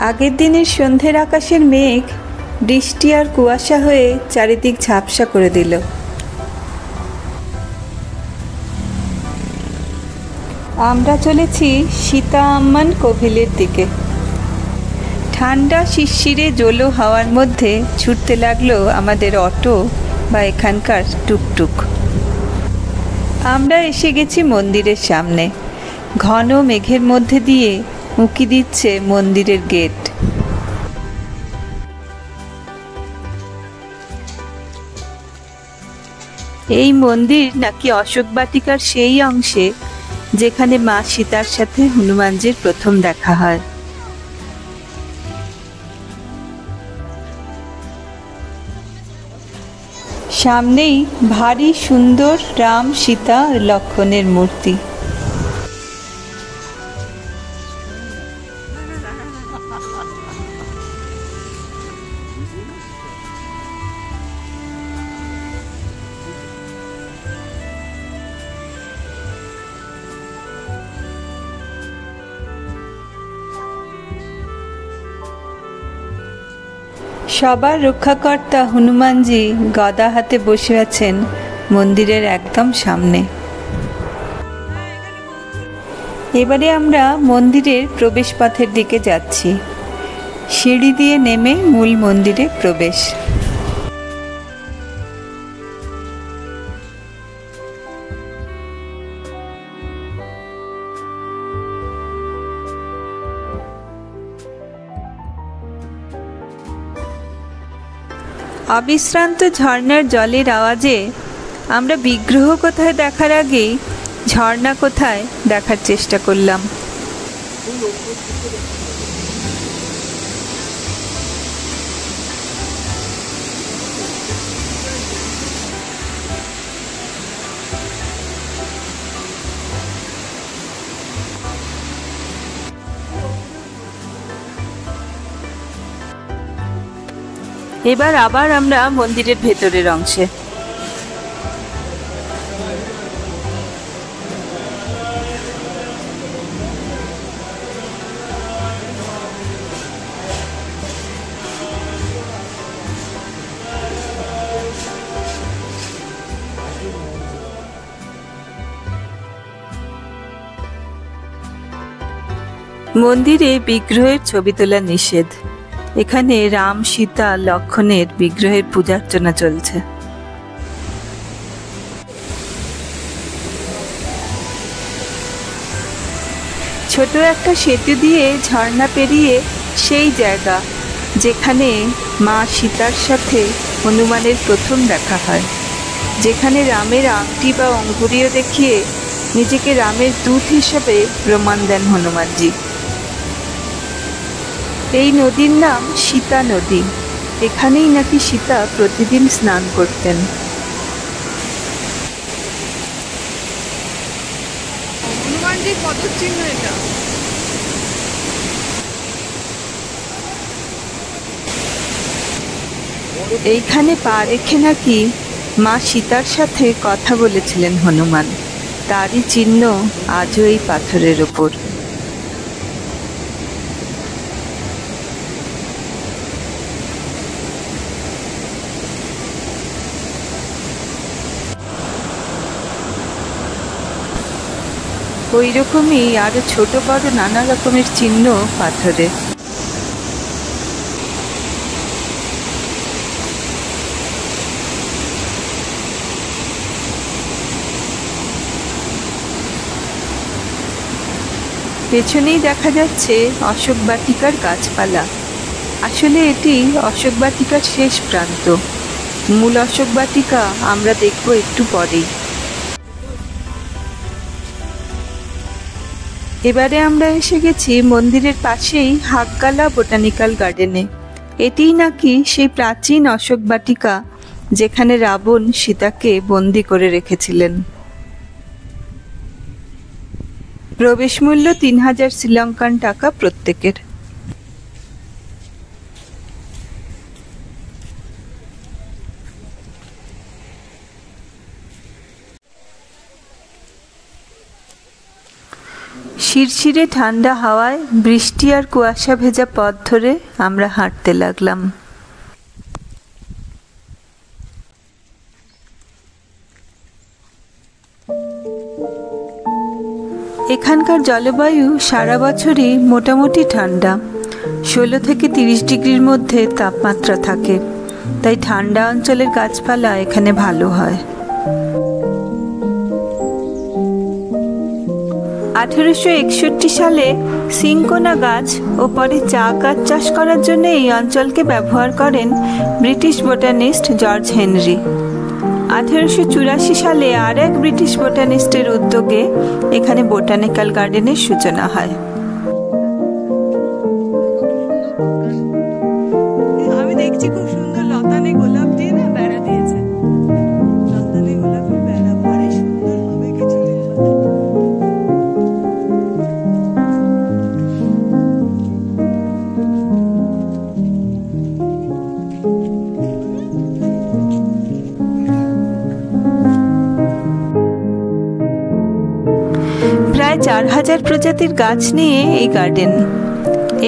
আগের দিনের সন্ধ্যের আকাশের মেঘ বৃষ্টি আর কুয়াশা হয়ে চারিদিক ঝাপসা করে দিল। আমরা চলেছি সীতা আম্মান কোভিলের দিকে। ঠান্ডা শিরশিরে জলো হাওয়ার মধ্যে ছুটতে লাগলো আমাদের অটো বা এখানকার টুকটুক। আমরা এসে গেছি মন্দিরের সামনে। ঘন মেঘের মধ্যে দিয়ে উঁকি দিচ্ছে মন্দিরের গেট। এই মন্দির নাকি অশোক বাটিকার সেই অংশে যেখানে মা সীতার সাথে হনুমানজির প্রথম দেখা হয়। সামনেই ভারী সুন্দর রাম সীতা লক্ষ্মণের মূর্তি। সবার রক্ষাকর্তা হনুমানজি গদা হাতে বসে আছেন মন্দিরের একদম সামনে। এবারে আমরা মন্দিরের প্রবেশপথের দিকে যাচ্ছি। সিঁড়ি দিয়ে নেমে মূল মন্দিরে প্রবেশ। অবিশ্রান্ত ঝর্ণার জলের আওয়াজে আমরা বিগ্রহ কোথায় দেখার আগেই ঝর্ণা কোথায় দেখার চেষ্টা করলাম। এবার আবার আমরা মন্দিরের ভেতরের অংশে। মন্দিরে বিগ্রহের ছবি তোলা নিষেধ। এখানে রাম সীতা লক্ষ্মণের বিগ্রহের পূজার্চনা চলছে। ছোট একটা সেতু দিয়ে ঝর্ণা পেরিয়ে সেই জায়গা যেখানে মা সীতার সাথে হনুমানের প্রথম দেখা হয়, যেখানে রামের আংটি বা অঙ্গুরীয় দেখিয়ে নিজেকে রামের দূত হিসেবে প্রমাণ দেন হনুমানজি। এই নদীর নাম সীতা নদী। এখানেই নাকি সীতা প্রতিদিন স্নান করতেন। হনুমানজির পদচিহ্ন এটা। এইখানে পা রেখে নাকি মা সীতার সাথে কথা বলেছিলেন হনুমান। তারই চিহ্ন আজও এই পাথরের ওপর। ওই রকমই আরো ছোট বড় নানা রকমের চিহ্ন পাথরে। পেছনেই দেখা যাচ্ছে অশোক বাটিকার গাছপালা। আসলে এটি অশোক বাটিকার শেষ প্রান্ত। মূল অশোক বাটিকা আমরা দেখব একটু পরেই। এবারে আমরা এসে গেছি মন্দিরের পাশেই হাকগালা বোটানিক্যাল গার্ডেনে। এটিই নাকি সেই প্রাচীন অশোক বাটিকা যেখানে রাবণ সীতাকে বন্দি করে রেখেছিলেন। প্রবেশ মূল্য 3000 শ্রীলঙ্কান টাকা প্রত্যেকের। শিরশিরে ঠান্ডা হাওয়ায় বৃষ্টি আর কুয়াশা ভেজা পথ ধরে আমরা হাঁটতে লাগলাম। এখানকার জলবায়ু সারা বছরই মোটামুটি ঠান্ডা, 16 থেকে 30 ডিগ্রির মধ্যে তাপমাত্রা থাকে, তাই ঠান্ডা অঞ্চলের গাছপালা এখানে ভালো হয়। 1861 সালে সিনকোনা গাছ ও পরে চা গাছ চাষ করার জন্য এই অঞ্চলকে ব্যবহার করেন ব্রিটিশ বোটানিস্ট জর্জ হেনরি। 1884 সালে আর এক ব্রিটিশ বোটানিস্টের উদ্যোগে এখানে বোটানিক্যাল গার্ডেনের সূচনা হয়। আমি দেখছি খুব সুন্দর লতানে গোলাপ দিয়ে না বেড়া দিয়েছে। লতানে গোলাপের বেড়া ভারী সুন্দর হবে কিছুদিন বাদে। প্রায় 4000 প্রজাতির গাছ নিয়ে এই গার্ডেন।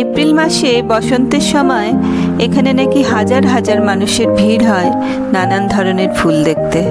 এপ্রিল মাসে বসন্তের সময় এখানে নাকি হাজার হাজার মানুষের ভিড় হয় নানান ধরনের ফুল দেখতে।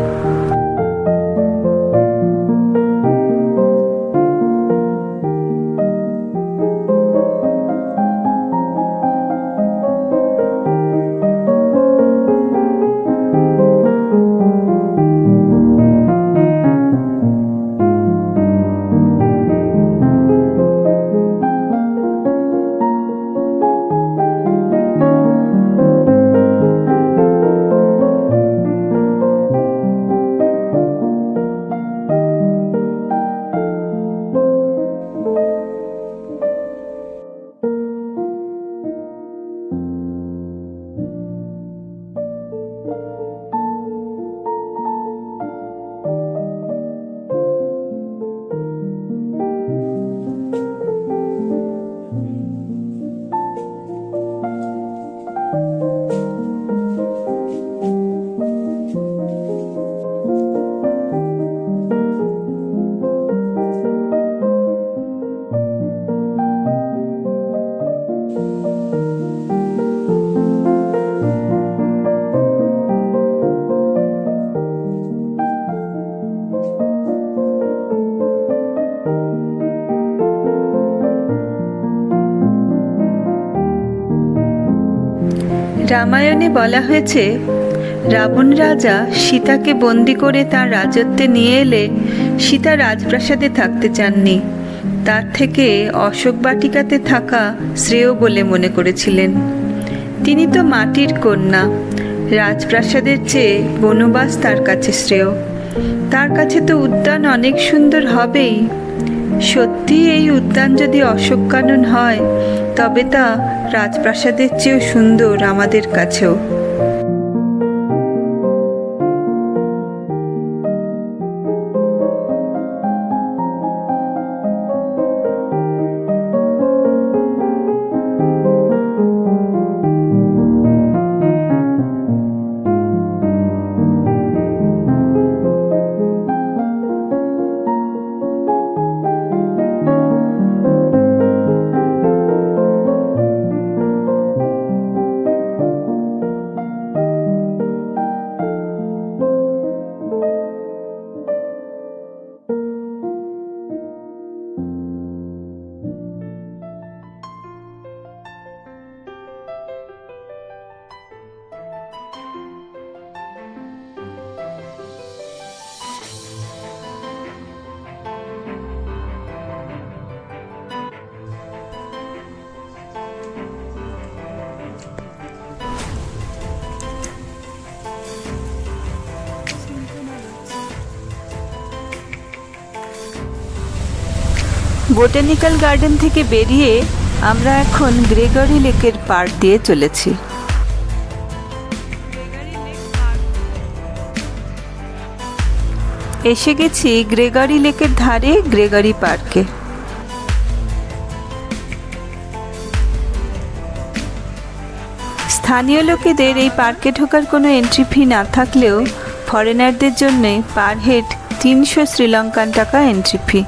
রামায়ণে বলা হয়েছে, রাবণ রাজা সীতাকে বন্দি করে তার রাজত্বে নিয়ে এলে সীতা রাজপ্রাসাদে থাকতে চাননি, তার থেকে অশোক বাটিকাতে থাকা শ্রেয় বলে মনে করেছিলেন। তিনি তো মাটির কন্যা, রাজপ্রাসাদের চেয়ে বনবাস তার কাছে শ্রেয়। তার কাছে তো উদ্যান অনেক সুন্দর হবেই। সত্যি এই উদ্যান যদি অশোক কানন হয়, তবে তা রাজপ্রাসাদের চেয়েও সুন্দর আমাদের কাছেও। বোটানিক্যাল গার্ডেন থেকে বেরিয়ে আমরা এখন গ্রেগরি লেকের পাড় দিয়ে চলেছি। এসে গেছি গ্রেগরি লেকের ধারে গ্রেগরি পার্কে। স্থানীয় লোকেদের এই পার্কে ঢোকার কোনো এন্ট্রি ফি না থাকলেও ফরেনারদের জন্য পার হেড 300 শ্রীলঙ্কান টাকা এন্ট্রি ফি।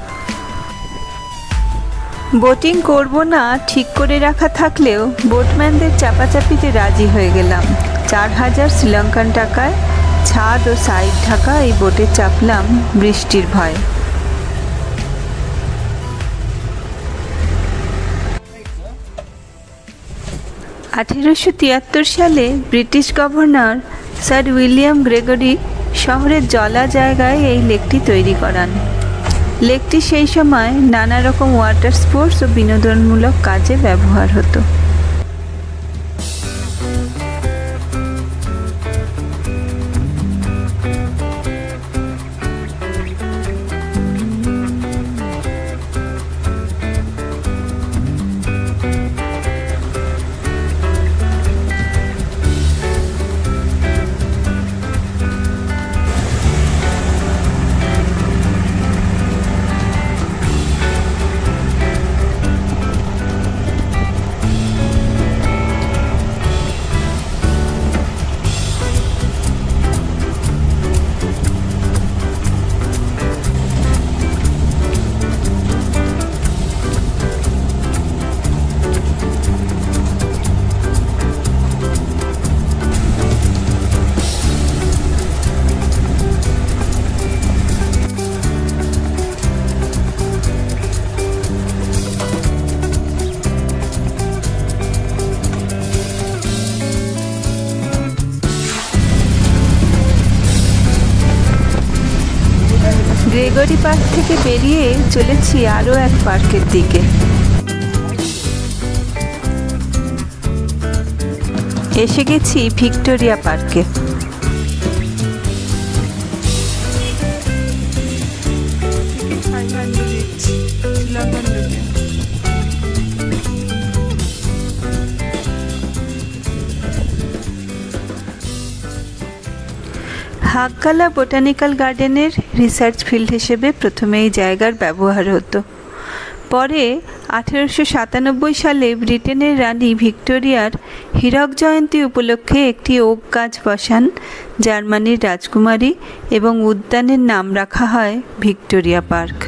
বোটিং করব না ঠিক করে রাখা থাকলেও বোটম্যানদের চাপাচাপিতে রাজি হয়ে গেলাম। 4000 শ্রীলঙ্কান টাকায় ছাদ ও সাইড ঢাকা এই বোটে চাপলাম বৃষ্টির ভয়ে। 1873 সালে British governor sir William Gregory শহরের জলা জায়গায় এই লেকটি তৈরি করান। লেকটি সেই সময় নানা রকম ওয়াটার স্পোর্টস ও বিনোদনমূলক কাজে ব্যবহার হতো। গ্রেগরি পার্ক থেকে বেরিয়ে চলেছি আরও এক পার্কের দিকে। এসে গেছি ভিক্টোরিয়া পার্কে। হাগগালা বোটানিক্যাল গার্ডেনের রিসার্চ ফিল্ড হিসেবে প্রথমে এই জায়গার ব্যবহার হতো। পরে 1897 সালে ব্রিটেনের রানী ভিক্টোরিয়ার হীরক জয়ন্তী উপলক্ষে একটি ওক গাছ বসান জার্মানির রাজকুমারী এবং উদ্যানের নাম রাখা হয় ভিক্টোরিয়া পার্ক।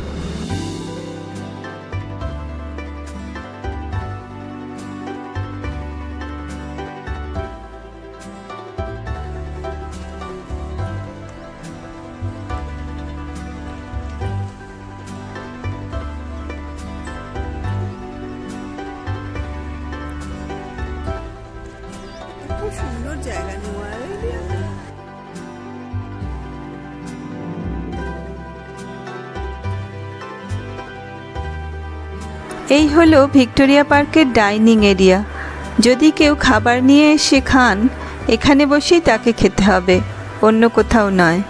সুন্দর জায়গা নোয়ার এরিয়া। এই হলো ভিক্টোরিয়া পার্কের ডাইনিং এরিয়া। যদি কেউ খাবার নিয়ে এসে খান, এখানে বসেই তাকে খেতে হবে, অন্য কোথাও নয়।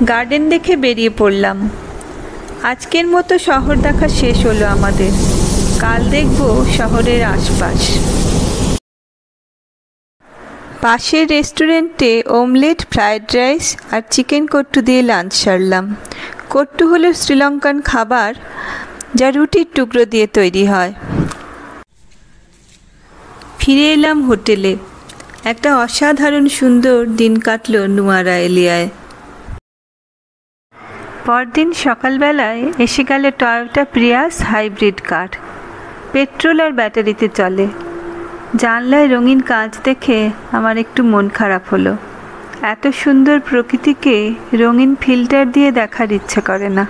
গার্ডেন দেখে বেরিয়ে পড়লাম। আজকের মতো শহর দেখা শেষ হলো আমাদের। কাল দেখব শহরের আশপাশ। পাশের রেস্টুরেন্টে অমলেট, ফ্রায়েড রাইস আর চিকেন কট্টু দিয়ে লাঞ্চ সারলাম। কট্টু হলো শ্রীলঙ্কান খাবার যা রুটির টুকরো দিয়ে তৈরি হয়। ফিরে এলাম হোটেলে। একটা অসাধারণ সুন্দর দিন কাটল নুয়ারা এলিয়ায়। পরদিন সকালবেলায় এসে গেল টয়োটা প্রিয়াস হাইব্রিড কার। পেট্রোল আর ব্যাটারিতে চলে। জানলায় রঙিন কাঁচ দেখে আমার একটু মন খারাপ হলো। এত সুন্দর প্রকৃতিকে রঙিন ফিল্টার দিয়ে দেখার ইচ্ছে করে না।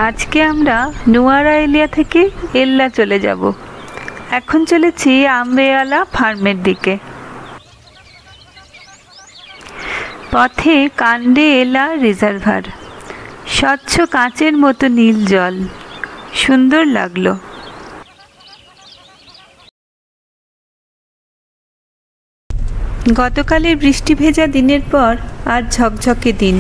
আজকে আমরা নুয়ারা এলিয়া থেকে এল্লা চলে যাব। এখন চলেছি আম্বেওয়ালা ফার্মের দিকে। পথে কান্ডে এলা রিজার্ভার, স্বচ্ছ কাঁচের মতো নীল জল, সুন্দর লাগলো। গতকালের বৃষ্টি ভেজা দিনের পর আর ঝকঝকে দিন,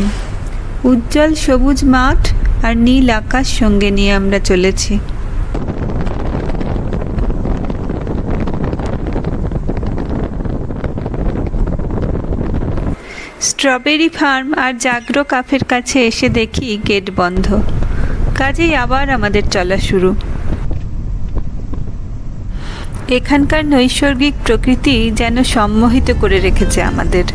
উজ্জ্বল সবুজ মাঠ আর নীল আকাশ সঙ্গে নিয়ে আমরা চলেছি। স্ট্রবেরি ফার্ম আর জাগরো কাফের কাছে এসে দেখি গেট বন্ধ, কাজেই আবার আমাদের চলা শুরু। এখানকার নৈসর্গিক প্রকৃতি যেন সম্মোহিত করে রেখেছে আমাদের।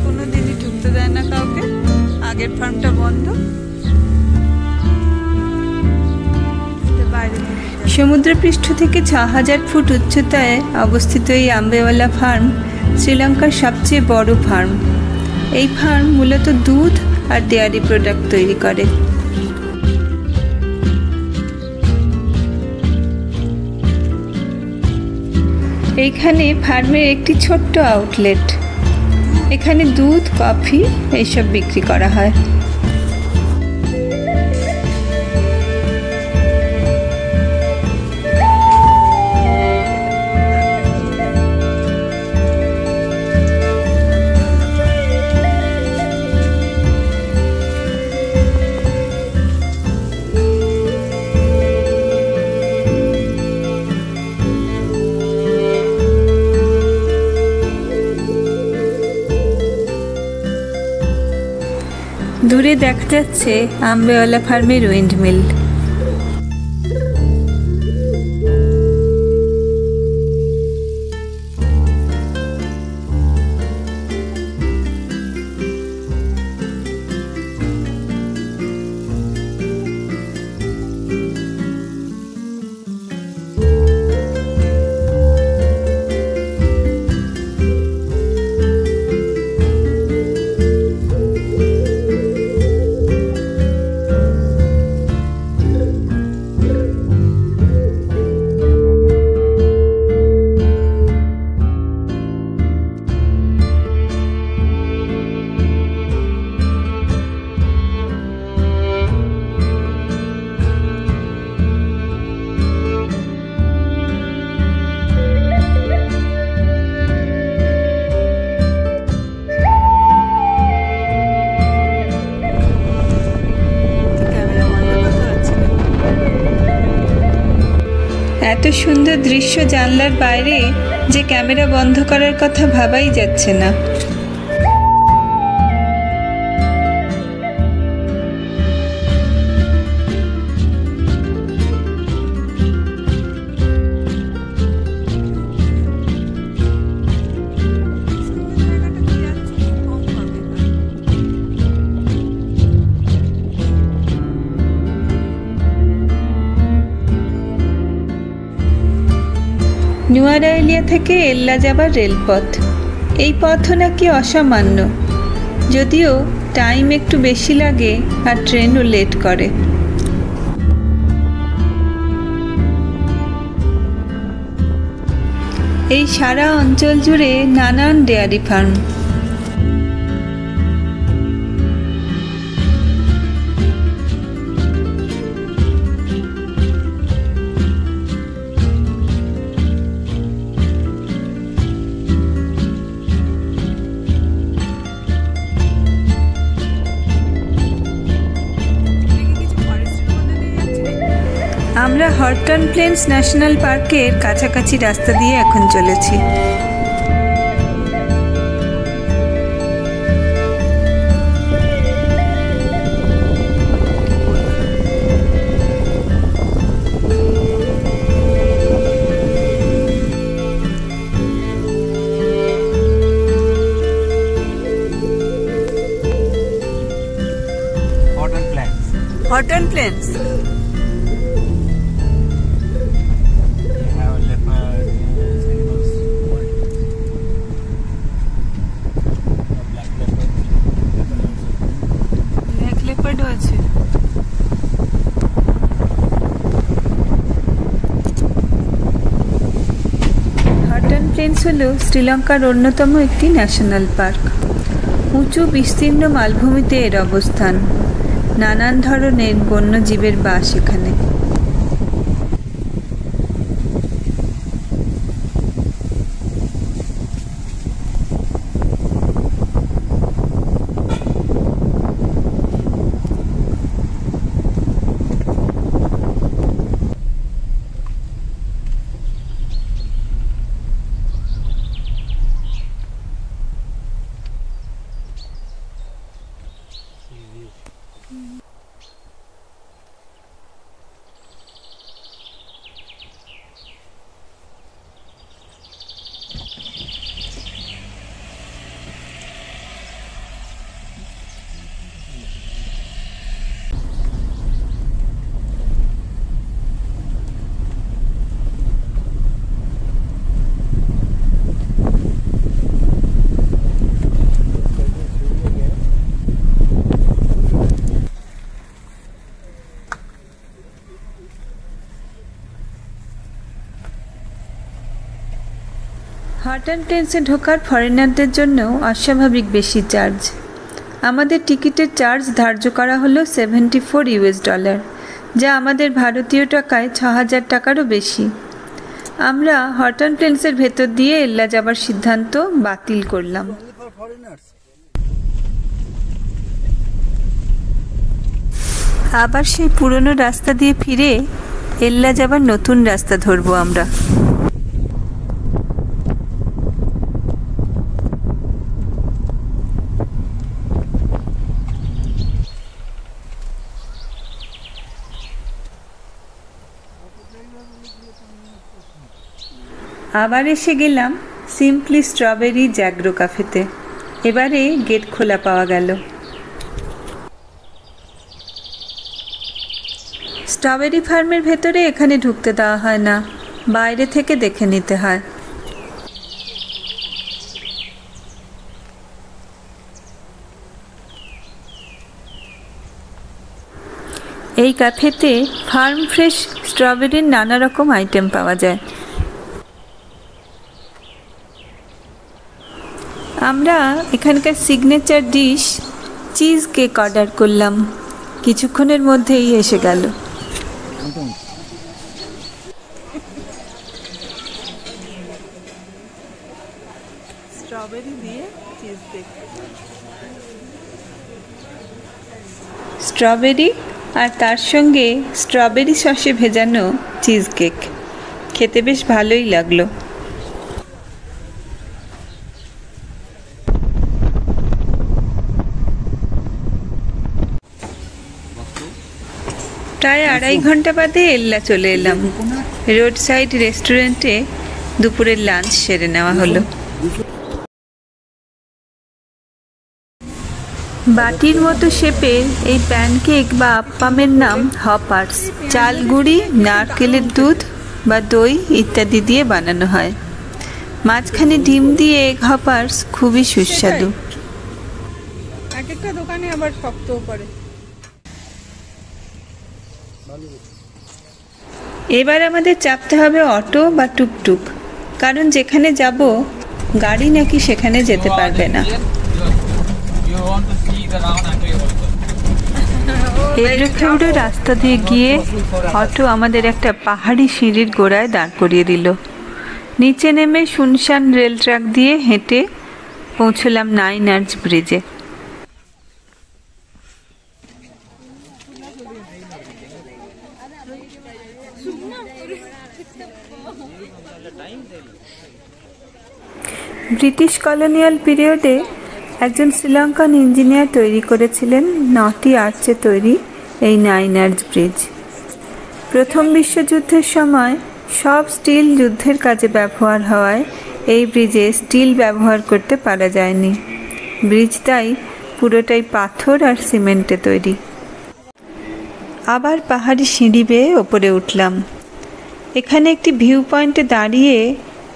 কোনোদিনই ঢুকতে দেয় না কাউকে, আগের ফার্মটা বন্ধ। সমুদ্রপৃষ্ঠ থেকে ৬,০০০ ফুট উচ্চতায় অবস্থিত এই আম্বেওয়ালা ফার্ম শ্রীলঙ্কার সবচেয়ে বড় ফার্ম। এই ফার্ম মূলত দুধ আর ডেয়ারি প্রোডাক্ট তৈরি করে। এইখানে ফার্মের একটি ছোট্ট আউটলেট, এখানে দুধ, কফি এইসব বিক্রি করা হয়। দূরে দেখা যাচ্ছে আম্বেওয়ালা ফার্মের উইন্ডমিল। এত সুন্দর দৃশ্য জানলার বাইরে যে ক্যামেরা বন্ধ করার কথা ভাবাই যাচ্ছে না। নিউ আরাইলিয়া থেকে এল্লা যাবার রেলপথ, এই পথও নাকি অসামান্য, যদিও টাইম একটু বেশি লাগে আর ট্রেনও লেট করে। এই সারা অঞ্চল জুড়ে নানান ডেয়ারি ফার্ম। আমরা হর্টন প্লেন্স ন্যাশনাল পার্কের কাছাকাছি রাস্তা দিয়ে এখন চলেছি। হর্টন প্লেন্স আছে। হর্টন প্লেন্স হল শ্রীলঙ্কার অন্যতম একটি ন্যাশনাল পার্ক। উঁচু বিস্তীর্ণ মালভূমিতে এর অবস্থান। নানান ধরনের বন্যজীবের বাস এখানে। হর্টন প্লেন্সে ঢোকার ফরেনারদের জন্য অস্বাভাবিক বেশি চার্জ। আমাদের টিকিটের চার্জ ধার্য করা হলো $74, যা আমাদের ভারতীয় টাকায় ৬,০০০ টাকারও বেশি। আমরা হর্টন প্লেন্সের ভেতর দিয়ে এল্লা যাবার সিদ্ধান্ত বাতিল করলাম। আবার সেই পুরনো রাস্তা দিয়ে ফিরে এল্লা যাবার নতুন রাস্তা ধরবো আমরা। আবার এসে গেলাম সিম্পলি স্ট্রবেরি জ্যাগ্রো ক্যাফেতে। এবারে গেট খোলা পাওয়া গেল। স্ট্রবেরি ফার্মের ভেতরে এখানে ঢুকতে দেওয়া হয় না, বাইরে থেকে দেখে নিতে হয়। এই ক্যাফেতে ফার্ম ফ্রেশ স্ট্রবেরির নানা রকম আইটেম পাওয়া যায়। আমরা এখানকার signature dish cheese cake order করলাম। কিছুক্ষণের মধ্যেই এসে গেল। স্ট্রবেরি দিয়ে চিজ কেক, স্ট্রবেরি আর তার সঙ্গে স্ট্রবেরি সসে ভেজানো চিজ কেক খেতে বেশ ভালোই লাগলো। প্রায় 2.5 ঘন্টা বাদে এল্লা চলে এলাম। রোড সাইড রেস্টুরেন্টে দুপুরের লাঞ্চ সেরে নেওয়া হলো। বাটির মতো শেপের এই প্যানকেক বা আপ্পামের নাম হপার্স। চাল গুঁড়ি, নারকেলের দুধ বা দই ইত্যাদি দিয়ে বানানো হয়। মাঝখানে ডিম দিয়ে এগ হপার্স খুবই সুস্বাদু। এক একটা দোকানে আবার শক্তও পড়ে। এবার আমাদের চাপতে হবে অটো বা টুকটুক, কারণ যেখানে যাব গাড়ি নাকি সেখানে যেতে পারবে না। এবড়ো রাস্তা দিয়ে গিয়ে অটো আমাদের একটা পাহাড়ি সিঁড়ির গোড়ায় দাঁড় করিয়ে দিল। নিচে নেমে শুনশান রেল ট্র্যাক দিয়ে হেঁটে পৌঁছলাম 9 আর্চ ব্রিজে। ব্রিটিশ কলোনিয়াল পিরিয়ডে একজন শ্রীলঙ্কান ইঞ্জিনিয়ার তৈরি করেছিলেন 9টি আর্চে তৈরি এই 9 আর্চ ব্রিজ। প্রথম বিশ্বযুদ্ধের সময় সব স্টিল যুদ্ধের কাজে ব্যবহার হওয়ায় এই ব্রিজে স্টিল ব্যবহার করতে পারা যায়নি। ব্রিজটাই পুরোটাই পাথর আর সিমেন্টে তৈরি। আবার পাহাড়ি সিঁড়ি বেয়ে ওপরে উঠলাম। এখানে একটি ভিউ পয়েন্টে দাঁড়িয়ে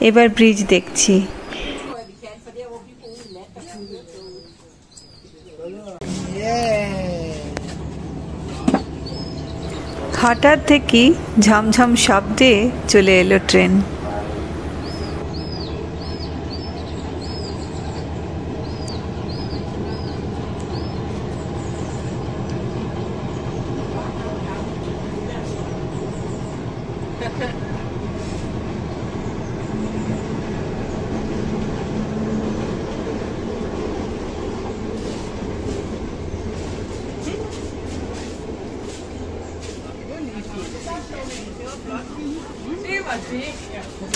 এবার ব্রিজ দেখছি। হঠাৎ থেকেই ঝমঝম শব্দে চলে এলো ট্রেন।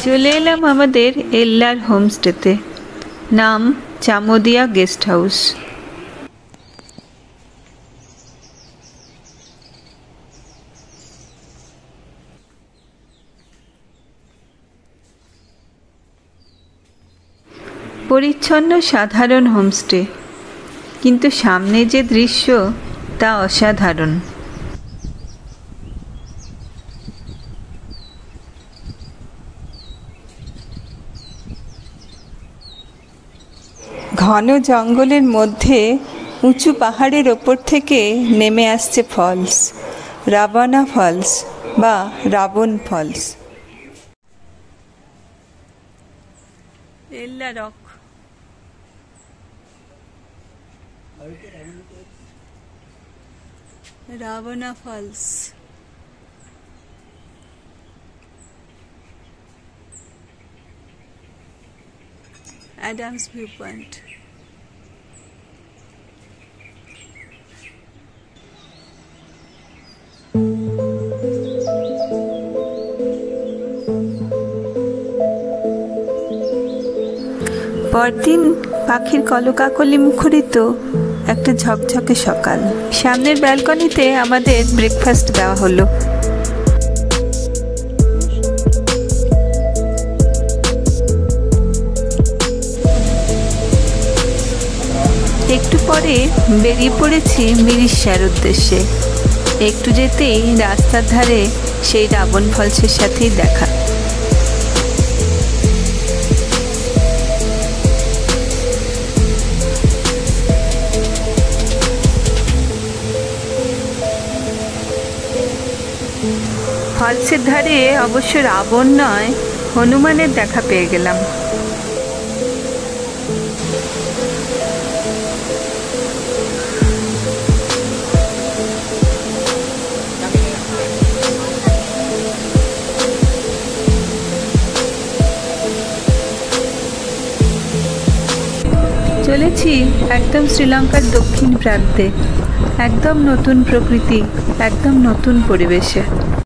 চলে এলাম আমাদের এল্লার হোমস্টেতে, নাম চামোদিয়া গেস্ট হাউস। পরিচ্ছন্ন সাধারণ হোমস্টে, কিন্তু সামনে যে দৃশ্য তা অসাধারণ। ঘন জঙ্গলের মধ্যে উঁচু পাহাড়ের ওপর থেকে নেমে আসছে ফলস, রাবানা ফলস বা Ravana Falls. Ella Rock, Ravana Falls. Adams Viewpoint. পরদিন পাখির কলকাকলি মুখরিত একটা ঝকঝকে সকাল। সামনের ব্যালকনিতে আমাদের ব্রেকফাস্ট দেওয়া হলো। একটু পরে বেরিয়ে পড়েছি মিরিশার উদ্দেশ্যে। একটু যেতেই রাস্তার ধারে সেই রাবণ ফলসের সাথেই দেখা। ফলসের ধারে অবশ্য রাবণ নয়, হনুমানের দেখা পেয়ে গেলাম। চলেছি একদম শ্রীলঙ্কার দক্ষিণ প্রান্তে, একদম নতুন প্রকৃতি, একদম নতুন পরিবেশে।